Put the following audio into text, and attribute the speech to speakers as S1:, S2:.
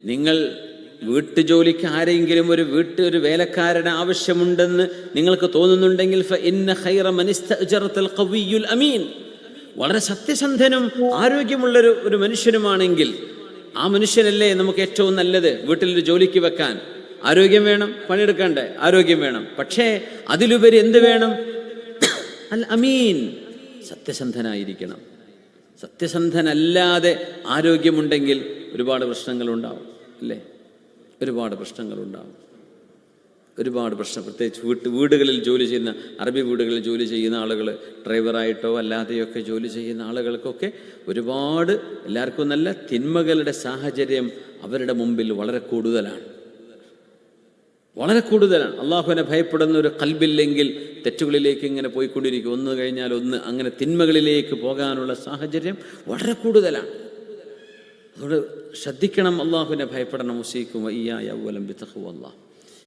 S1: നിങ്ങൾ വീട്ടുജോലിക്ക് ആരെങ്കിലും ഒരു വേലക്കാരന് ആവശ്യമുണ്ടെന്ന് നിങ്ങൾക്ക് തോന്നുന്നുണ്ടെങ്കിൽ ഫഇന്ന ഖൈറ മൻ ഇസ്തഅജറതൽ ഖവിയ്യുൽ അമീൻ, വളരെ സത്യസന്ധനും ആരോഗ്യമുള്ളൊരു മനുഷ്യനുമാണെങ്കിൽ ആ മനുഷ്യനല്ലേ നമുക്ക് ഏറ്റവും നല്ലത് വീട്ടിലൊരു ജോലിക്ക് വെക്കാൻ. ആരോഗ്യം വേണം, പണിയെടുക്കണ്ടേ, ആരോഗ്യം വേണം. പക്ഷേ അതിലുപരി എന്ത് വേണം? അൽ അമീൻ, സത്യസന്ധനായിരിക്കണം. സത്യസന്ധനല്ലാതെ ആരോഗ്യമുണ്ടെങ്കിൽ ഒരുപാട് പ്രശ്നങ്ങളുണ്ടാവും, അല്ലേ? ഒരുപാട് പ്രശ്നങ്ങളുണ്ടാവും, ഒരുപാട് പ്രശ്നം. പ്രത്യേകിച്ച് വീടുകളിൽ ജോലി ചെയ്യുന്ന, അറബി വീടുകളിൽ ജോലി ചെയ്യുന്ന ആളുകൾ, ഡ്രൈവറായിട്ടോ അല്ലാതെയൊക്കെ ജോലി ചെയ്യുന്ന ആളുകൾക്കൊക്കെ ഒരുപാട്, എല്ലാവർക്കും നല്ല തിന്മകളുടെ സാഹചര്യം അവരുടെ മുമ്പിൽ വളരെ കൂടുതലാണ്, വളരെ കൂടുതലാണ്. അള്ളാഹുവിനെ ഭയപ്പെടുന്ന ഒരു ഖൽബില്ലെങ്കിൽ തെറ്റുകളിലേക്ക് ഇങ്ങനെ പോയിക്കൊണ്ടിരിക്കും, ഒന്ന് കഴിഞ്ഞാൽ ഒന്ന്, അങ്ങനെ തിന്മകളിലേക്ക് പോകാനുള്ള സാഹചര്യം വളരെ കൂടുതലാണ്. അതുകൊണ്ട് ശ്രദ്ധിക്കണം, അള്ളാഹുവിനെ ഭയപ്പെടണം. മുസീക്കും വയ്യായ അവലം ബിത്തഖ്വ അല്ലാഹ്.